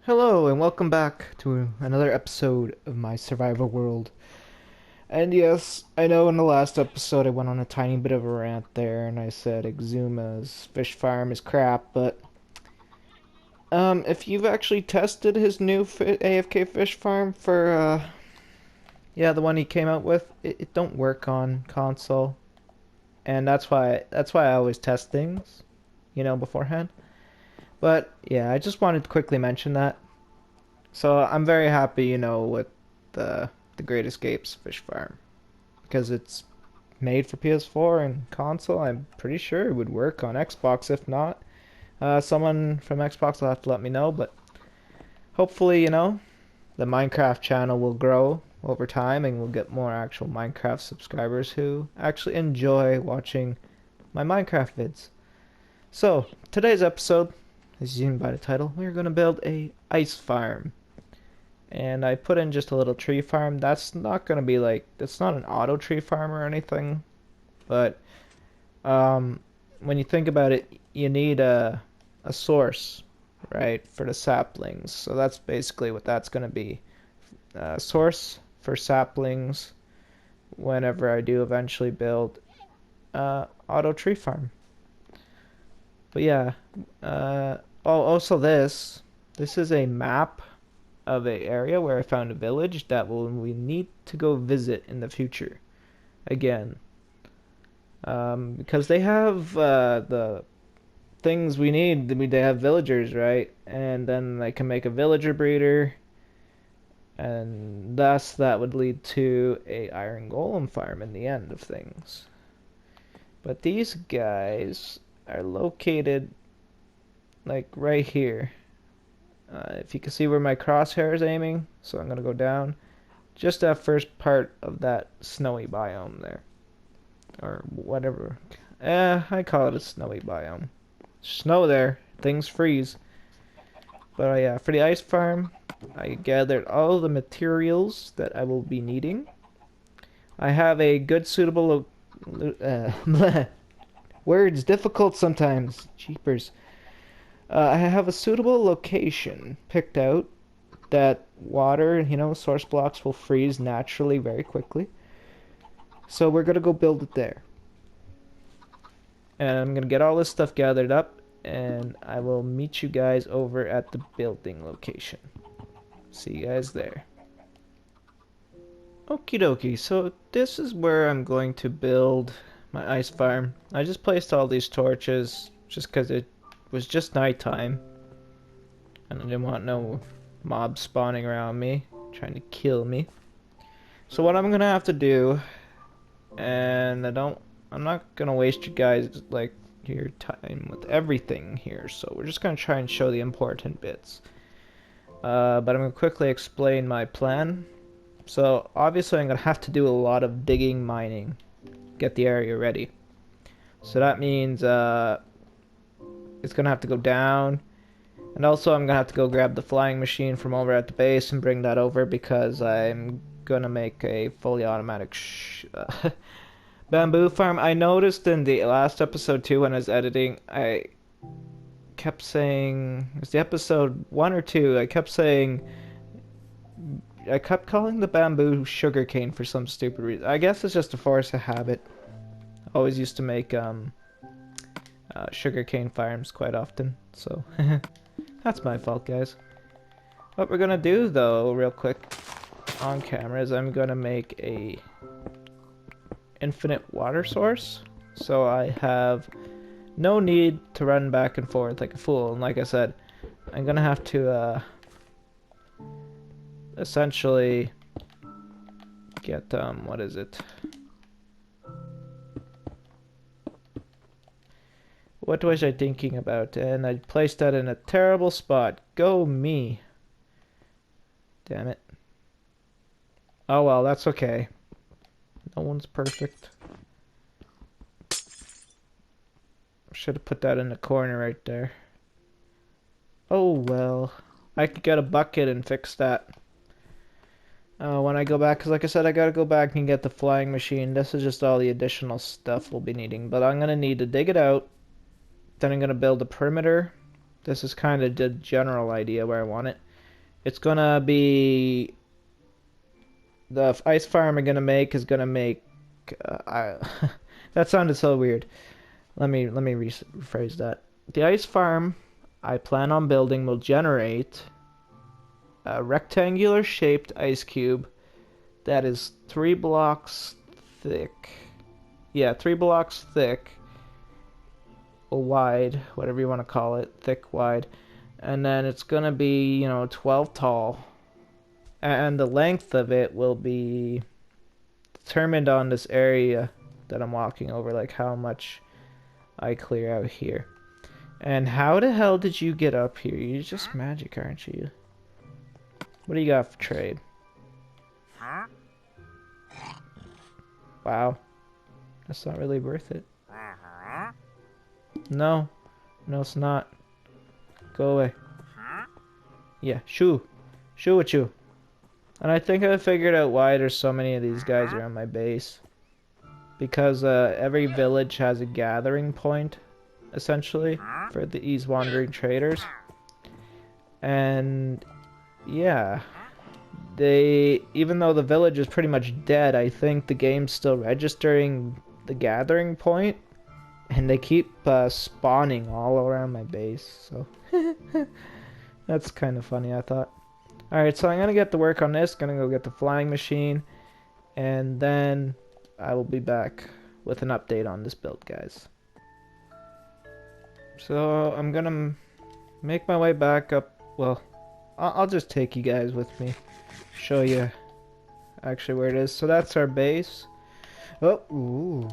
Hello and welcome back to another episode of my survival world. And yes, I know in the last episode I went on a tiny bit of a rant there and I said Exuma's fish farm is crap, but if you've actually tested his new AFK fish farm for yeah, the one he came out with, it don't work on console. And that's why I always test things, beforehand. But yeah, I just wanted to quickly mention that. So I'm very happy, with the Great Escapes fish farm because it's made for PS4 and console. I'm pretty sure it would work on Xbox. If not, someone from Xbox will have to let me know. But hopefully, the Minecraft channel will grow over time and we'll get more actual Minecraft subscribers who actually enjoy watching my Minecraft vids. So today's episode, as you can by the title, we're gonna build a ice farm. And I put in just a little tree farm. That's not gonna be like, it's not an auto tree farm or anything, but um, when you think about it, you need a source, right, for the saplings. So that's basically what that's gonna be. A source for saplings whenever I do eventually build auto tree farm. But yeah, also this is a map of a area where I found a village that we need to go visit in the future again. Because they have the things we need. They have villagers, right? And then they can make a villager breeder, and thus that would lead to a iron golem farm in the end of things. But these guys are located like right here. If you can see where my crosshair is aiming, so I'm gonna go down. Just that first part of that snowy biome there, or whatever. I call it a snowy biome. Snow there, things freeze. But yeah, for the ice farm, I gathered all the materials that I will be needing. I have a good suitable words difficult sometimes. Jeepers. I have a suitable location picked out that water, source blocks will freeze naturally very quickly. So we're gonna go build it there. And I'm gonna get all this stuff gathered up and I will meet you guys over at the building location. See you guys there. Okie dokie, so this is where I'm going to build my ice farm. I just placed all these torches just because it was just nighttime. And I didn't want no mobs spawning around me, trying to kill me. So what I'm gonna have to do, and I'm not gonna waste you guys like your time with everything here. So we're just gonna try and show the important bits. But I'm gonna quickly explain my plan. So obviously I'm gonna have to do a lot of digging, mining, get the area ready. So that means it's gonna have to go down. And also I'm gonna have to go grab the flying machine from over at the base and bring that over because I'm gonna make a fully automatic bamboo farm. I noticed in the last episode too when I was editing, I kept saying, it was the episode 1 or 2, I kept calling the bamboo sugarcane for some stupid reason. I guess it's just a force of habit. I always used to make sugarcane farms quite often, so that's my fault, guys. What we're gonna do, though, real quick on camera, is I'm gonna make a infinite water source, so I have no need to run back and forth like a fool. And like I said, I'm gonna have to essentially get what is it? What was I thinking about? And I placed that in a terrible spot. Go me. Damn it. Oh well, that's okay. No one's perfect. Should have put that in the corner right there. Oh well. I could get a bucket and fix that. When I go back, because like I said, I gotta go back and get the flying machine. This is just all the additional stuff we'll be needing. But I'm gonna need to dig it out. Then I'm gonna build a perimeter. This is kind of the general idea where I want it. It's gonna be the ice farm I'm gonna make is gonna make. That sounded so weird. Let me rephrase that. The ice farm I plan on building will generate a rectangular shaped ice cube that is 3 blocks thick. Yeah, 3 blocks thick or wide, whatever you want to call it, thick, wide. And then it's gonna be, 12 tall. And the length of it will be determined on this area that I'm walking over, like how much I clear out here. And how the hell did you get up here? You're just magic, aren't you? What do you got for trade? Wow. That's not really worth it. No. No, it's not. Go away. Yeah, shoo. Shoo at you. And I think I figured out why there's so many of these guys around my base. Because every village has a gathering point, essentially, for these wandering traders. And yeah, even though the village is pretty much dead, I think the game's still registering the gathering point, and they keep spawning all around my base, so that's kind of funny, I thought. Alright, so I'm gonna get to work on this, gonna go get the flying machine, and then I will be back with an update on this build, guys. So I'm gonna make my way back up. Well, I'll just take you guys with me, show you actually where it is. So that's our base. Oh, ooh,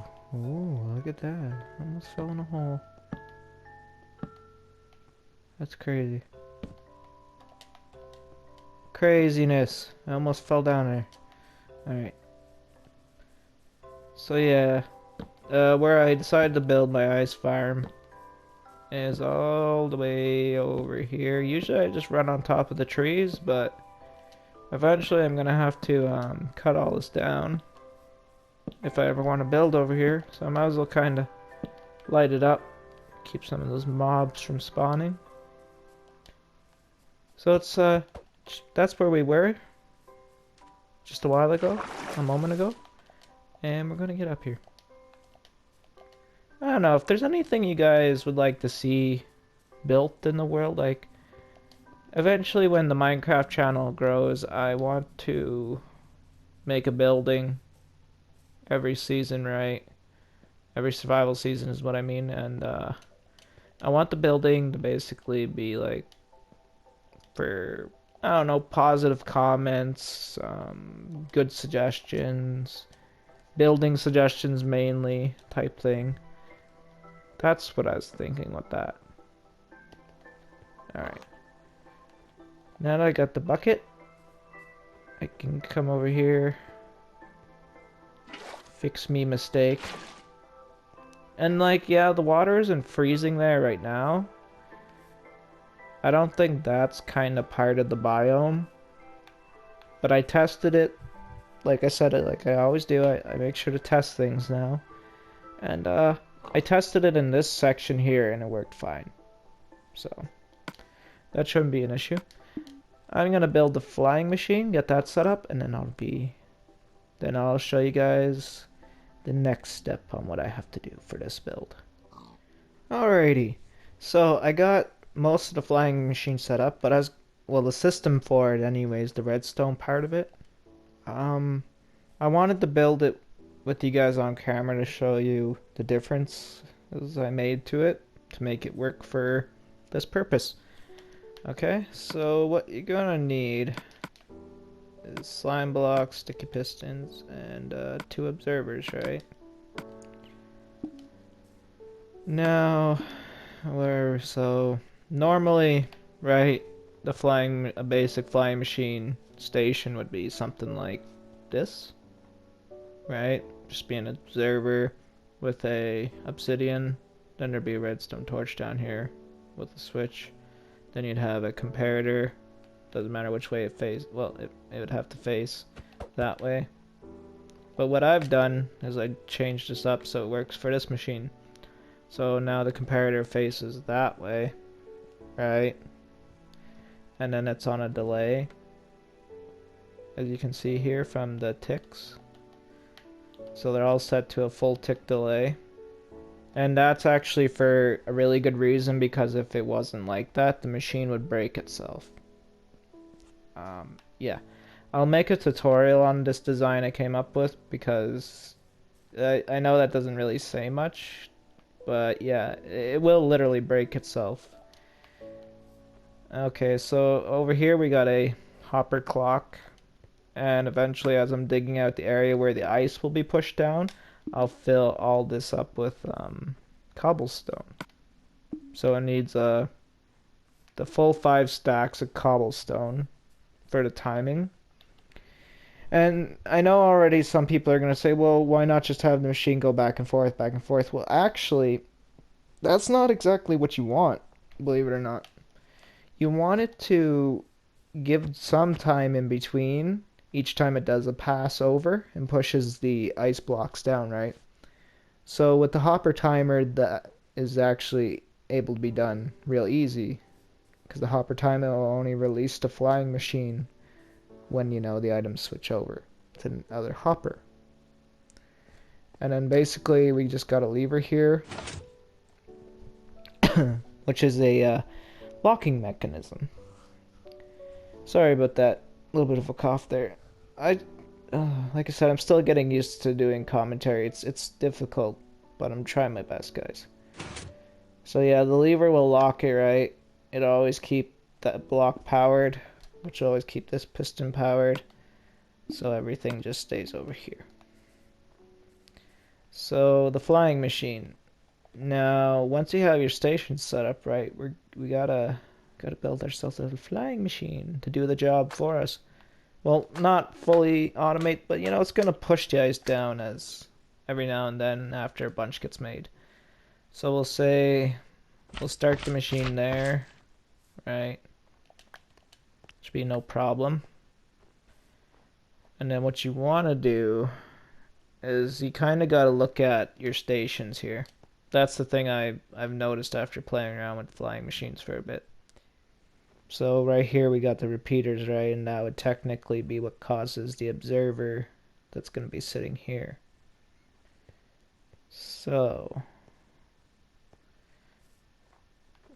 look at that. Almost fell in a hole. That's crazy. Craziness. I almost fell down there. Alright. So yeah, where I decided to build my ice farm is all the way over here. Usually I just run on top of the trees, but eventually I'm gonna have to cut all this down if I ever want to build over here. So I might as well kind of light it up, keep some of those mobs from spawning. So it's that's where we were just a while ago, a moment ago, and we're gonna get up here. I don't know if there's anything you guys would like to see built in the world. Like, eventually when the Minecraft channel grows, I want to make a building every season, right? Every survival season is what I mean. And I want the building to basically be like for, I don't know, positive comments, good suggestions, building suggestions mainly type thing. That's what I was thinking with that. Alright. Now that I got the bucket, I can come over here, fix me mistake. And like, yeah, the water isn't freezing there right now. I don't think that's kind of part of the biome. But I tested it. Like I said, like I always do, I make sure to test things now. And I tested it in this section here and it worked fine. So that shouldn't be an issue. I'm gonna build the flying machine, get that set up, and then I'll show you guys the next step on what I have to do for this build. Alrighty, so I got most of the flying machine set up, but the system for it anyways, the redstone part of it. I wanted to build it with you guys on camera to show you the difference as I made to it to make it work for this purpose. Okay, so what you're gonna need is slime blocks, sticky pistons, and 2 observers, right? Now, so normally, right, a basic flying machine station would be something like this, right? Just be an observer with a obsidian, then there'd be a redstone torch down here with a switch. Then you'd have a comparator. Doesn't matter which way it faces. Well, it would have to face that way. But what I've done is I changed this up so it works for this machine. So now the comparator faces that way, right? and then it's on a delay, as you can see here from the ticks. So they're all set to a full tick delay. And that's actually for a really good reason, because if it wasn't like that, the machine would break itself. Yeah. I'll make a tutorial on this design I came up with, because I know that doesn't really say much, but yeah, it will literally break itself. Okay, so over here we got a hopper clock, and eventually as I'm digging out the area where the ice will be pushed down, I'll fill all this up with cobblestone. So it needs the full 5 stacks of cobblestone for the timing. And I know already some people are going to say, well, why not just have the machine go back and forth, back and forth? Well, actually, that's not exactly what you want, believe it or not. You want it to give some time in between each time it does a pass over and pushes the ice blocks down, right? So with the hopper timer, that is actually able to be done real easy, because the hopper timer will only release the flying machine when, you know, the items switch over to another hopper. And then basically we just got a lever here, which is a locking mechanism. Sorry about that, a little bit of a cough there. Like I said, I'm still getting used to doing commentary. It's difficult, but I'm trying my best, guys. So yeah, the lever will lock it, right? It'll always keep that block powered, which will always keep this piston powered, so everything just stays over here. So the flying machine. Now, once you have your station set up, right, we gotta build ourselves a little flying machine to do the job for us. Well, not fully automate, but you know, it's gonna push the ice down as every now and then after a bunch gets made. So we'll say we'll start the machine there, right? Should be no problem. And then what you want to do is you kind of got to look at your stations here. That's the thing I've noticed after playing around with flying machines for a bit. So right here we got the repeaters, right? And that would technically be what causes the observer that's going to be sitting here. So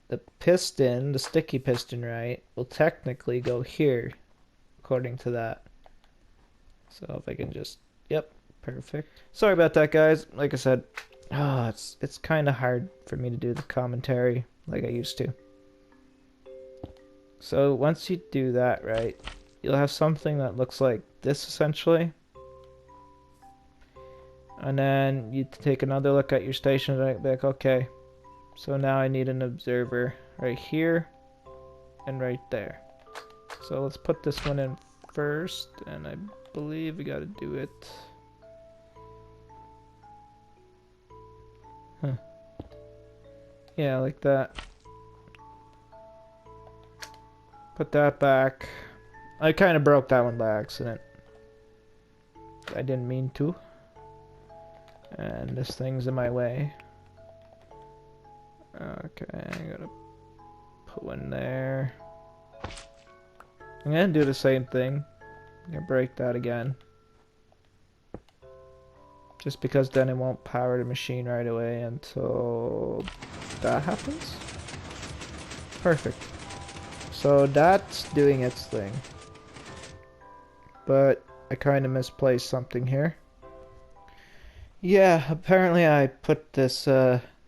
the piston, the sticky piston, right, will technically go here according to that. So if I can just, yep, perfect. Sorry about that, guys. Like I said, it's kind of hard for me to do the commentary like I used to. So once you do that, right, you'll have something that looks like this essentially. And then you take another look at your station, right, be like, okay, so now I need an observer right here and right there. So let's put this one in first, and I believe we gotta do it. Yeah, like that. Put that back. I kind of broke that one by accident. I didn't mean to. And this thing's in my way. Okay, I gotta put one there. I'm gonna do the same thing. I'm gonna break that again. Just because then it won't power the machine right away until that happens. Perfect. So that's doing its thing. But I kind of misplaced something here. Yeah, apparently I put this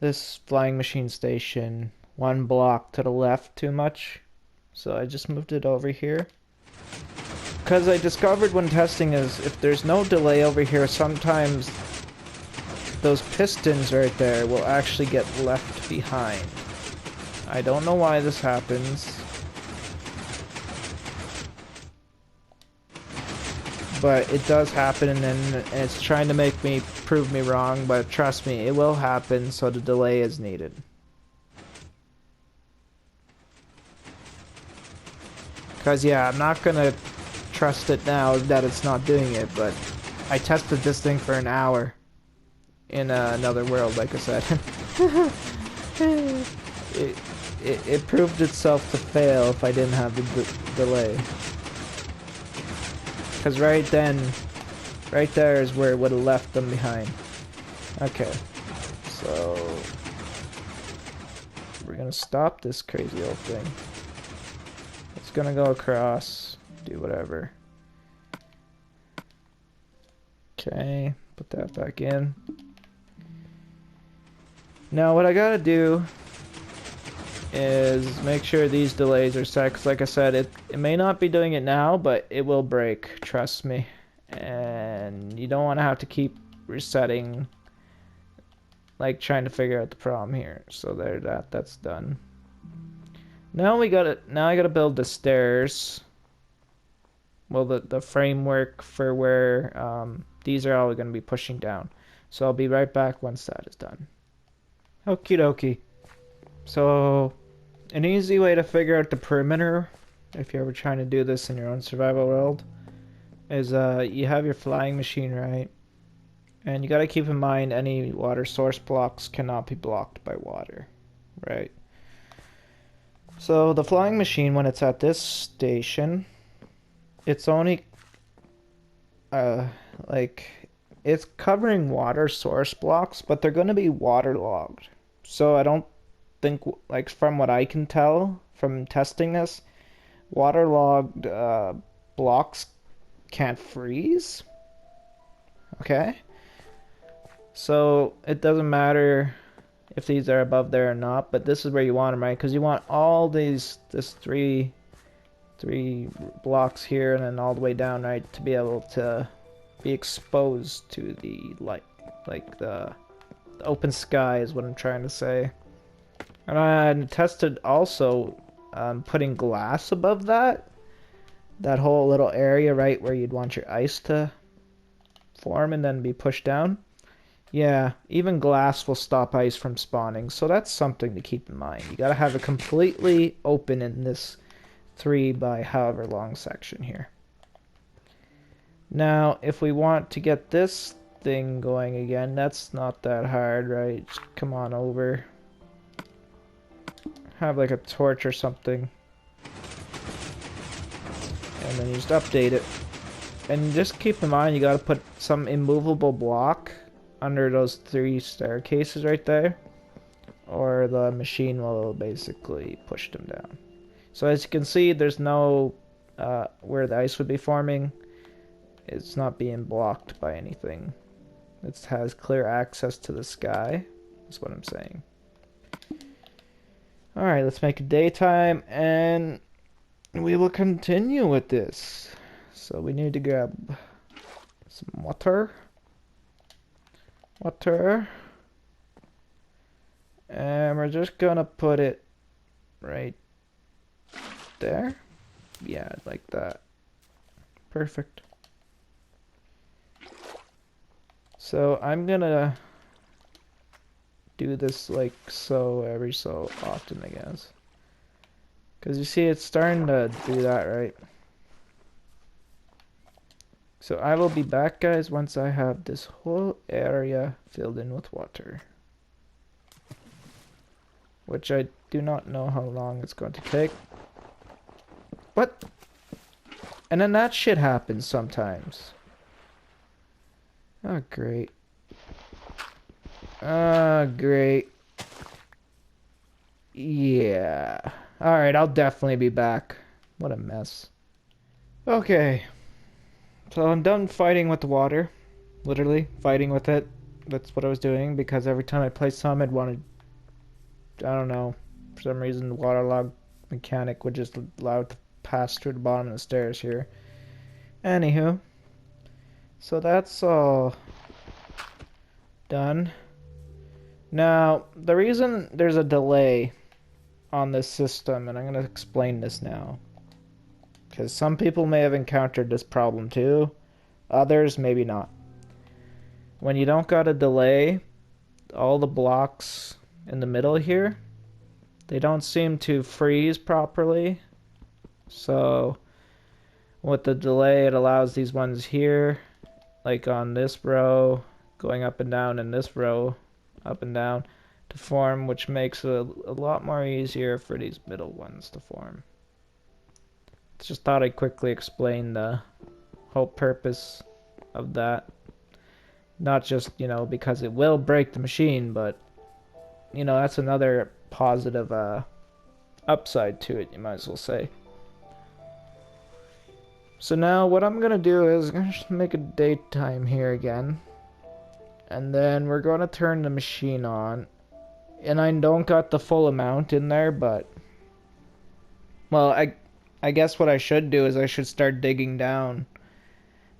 this flying machine station one block to the left too much. So I just moved it over here. Because I discovered when testing is if there's no delay over here, sometimes those pistons right there will actually get left behind. I don't know why this happens, but it does happen, and it's trying to make me prove me wrong, but trust me, it will happen, so the delay is needed. Because yeah, I'm not gonna trust it now that it's not doing it, but I tested this thing for an hour in another world, like I said. it proved itself to fail if I didn't have the delay. Because right there is where it would have left them behind. Okay, so we're gonna stop this crazy old thing. It's gonna go across, do whatever. Okay, put that back in. Now what I gotta do is make sure these delays are set, because like I said, it may not be doing it now, but it will break, trust me. And you don't want to have to keep resetting, like trying to figure out the problem here. So there, that's done. Now I gotta build the stairs. Well, the framework for where these are all going to be pushing down. So I'll be right back once that is done. Okie dokie. So an easy way to figure out the perimeter, if you're ever trying to do this in your own survival world, is you have your flying machine, right? And you got to keep in mind any water source blocks cannot be blocked by water, right? So the flying machine, when it's at this station, it's only like it's covering water source blocks, but they're going to be waterlogged. So I don't think, like from what I can tell from testing this, waterlogged blocks can't freeze. Okay? So it doesn't matter if these are above there or not, but this is where you want them, right? Because you want all this three blocks here and then all the way down, right, to be able to be exposed to the light, like the open sky is what I'm trying to say. And I tested also putting glass above that whole little area, right, where you'd want your ice to form and then be pushed down. Yeah, even glass will stop ice from spawning, so that's something to keep in mind. You gotta have it completely open in this 3 by however long section here. Now, if we want to get this thing going again, that's not that hard, right? Just come on over. Have like a torch or something. And then you just update it. And just keep in mind, you gotta put some immovable block under those 3 staircases right there, or the machine will basically push them down. So as you can see, there's no where the ice would be forming, it's not being blocked by anything. It has clear access to the sky, that's what I'm saying. Alright, let's make it daytime and we will continue with this. So we need to grab some water. And we're just gonna put it right there. Yeah, like that. Perfect. So I'm gonna do this like so every so often, I guess. Because you see it's starting to do that, right? So I will be back, guys, once I have this whole area filled in with water. Which I do not know how long it's going to take. What? And then that shit happens sometimes. Oh, great. Great. Yeah. Alright, I'll definitely be back. What a mess. Okay. So I'm done fighting with the water. Literally, fighting with it. That's what I was doing, because every time I placed some, I'd wanted... I don't know. For some reason, the waterlog mechanic would just allow it to pass through the bottom of the stairs here. Anywho. So that's all done. Now, the reason there's a delay on this system, and I'm going to explain this now, because some people may have encountered this problem too, others maybe not. When you don't got a delay, all the blocks in the middle here, they don't seem to freeze properly. So with the delay, it allows these ones here, like on this row, going up and down, and this row, up and down, to form, which makes it a lot more easier for these middle ones to form. Just thought I'd quickly explain the whole purpose of that. Not just, you know, because it will break the machine, but, you know, that's another positive upside to it, you might as well say. So now what I'm gonna do is I'm gonna just make a date time here again. And then we're gonna turn the machine on. And I don't got the full amount in there, but... Well, I guess what I should do is I should start digging down.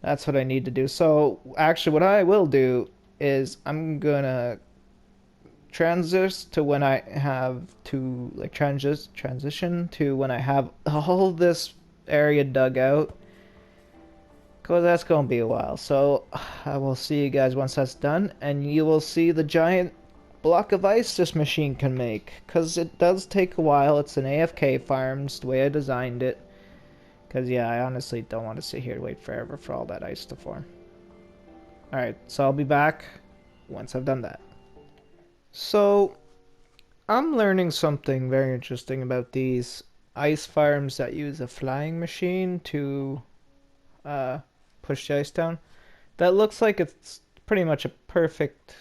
That's what I need to do. So, actually, what I will do is I'm gonna transition to when I have to, like, transition to when I have all this area dug out. Because that's gonna be a while. So, I will see you guys once that's done, and you will see the giant block of ice this machine can make. Because it does take a while. It's an AFK farm, just the way I designed it. Because, yeah, I honestly don't want to sit here and wait forever for all that ice to form. Alright, so I'll be back once I've done that. So, I'm learning something very interesting about these ice farms that use a flying machine to push the ice down. That looks like it's pretty much a perfect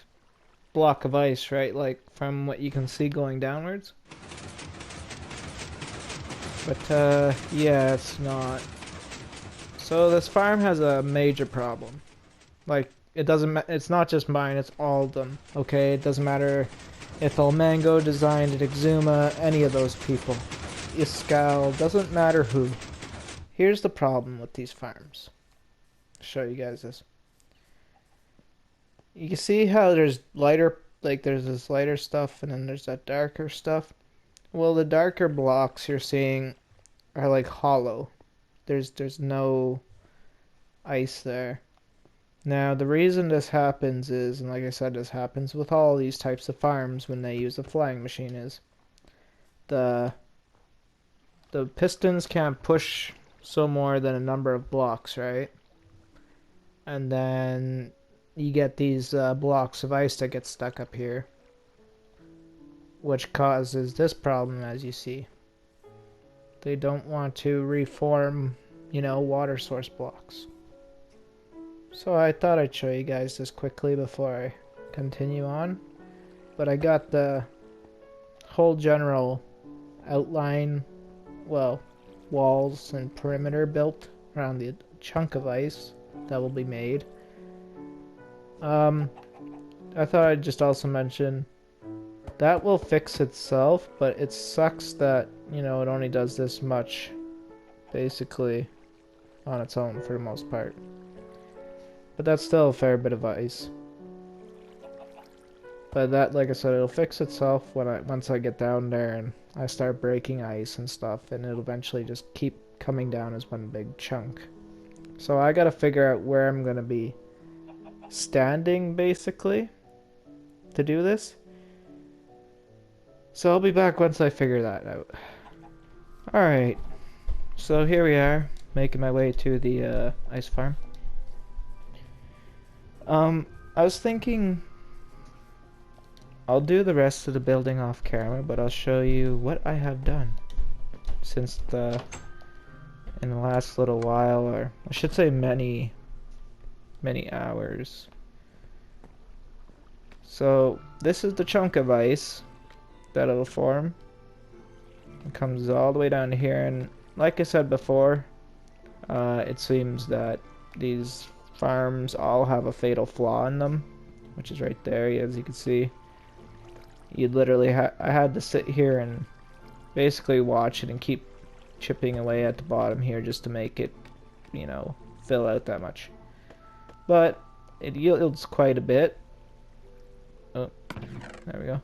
block of ice, right? Like, from what you can see going downwards. But, yeah, it's not. So this farm has a major problem. Like, it's not just mine, it's all of them, okay? It doesn't matter if LMAO designed it, Exuma, any of those people. Iskal, doesn't matter who. Here's the problem with these farms. I'll show you guys this. You can see how there's lighter, like there's this lighter stuff and then there's that darker stuff. Well, the darker blocks you're seeing are like hollow. There's no ice there. Now, the reason this happens is, and like I said, this happens with all these types of farms when they use a flying machine, is the pistons can't push so more than a number of blocks, right? And then you get these blocks of ice that get stuck up here, which causes this problem, as you see. They don't want to reform, you know, water source blocks. So I thought I'd show you guys this quickly before I continue on. But I got the whole general outline, well, walls and perimeter built around the chunk of ice that will be made. I thought I'd just also mention that will fix itself, but it sucks that, you know, it only does this much, basically, on its own for the most part. But that's still a fair bit of ice. But that, like I said, it'll fix itself once I get down there and I start breaking ice and stuff, and it'll eventually just keep coming down as one big chunk. So I gotta figure out where I'm gonna be standing, basically, to do this. So I'll be back once I figure that out. Alright, so here we are, making my way to the ice farm. I was thinking I'll do the rest of the building off camera, but I'll show you what I have done since in the last little while, or I should say many hours. So this is the chunk of ice that it'll form. It comes all the way down to here, and like I said before, it seems that these farms all have a fatal flaw in them, which is right there, as you can see. You'd literally I had to sit here and basically watch it and keep chipping away at the bottom here just to make it, you know, fill out that much. But it yields quite a bit. Oh, there we go.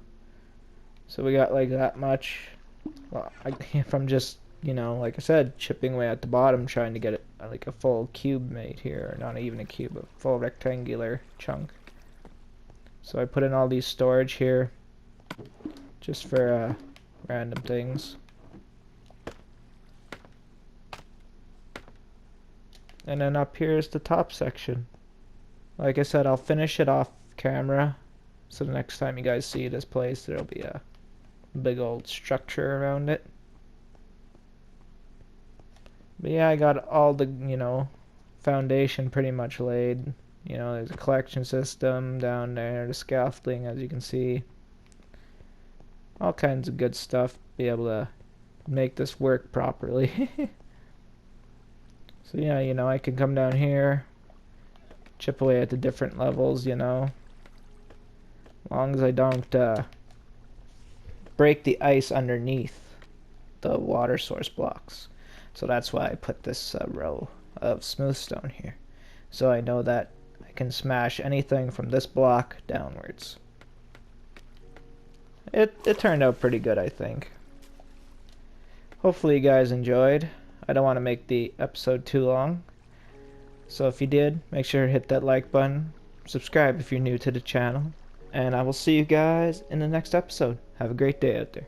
So we got like that much. Well, if I'm just, you know, like I said, chipping away at the bottom, trying to get it like a full cube made here, or not even a cube, a full rectangular chunk. So I put in all these storage here, just for random things. And then up here is the top section. Like I said, I'll finish it off camera So the next time you guys see this place, there'll be a big old structure around it. But yeah, I got all the, foundation pretty much laid. There's a collection system down there, the scaffolding, as you can see. All kinds of good stuff. Be able to make this work properly. So yeah, I can come down here, chip away at the different levels, as long as I don't break the ice underneath the water source blocks. So that's why I put this row of smooth stone here. So I know that I can smash anything from this block downwards. It turned out pretty good, I think. Hopefully you guys enjoyed. I don't want to make the episode too long. So if you did, make sure to hit that like button. Subscribe if you're new to the channel. And I will see you guys in the next episode. Have a great day out there.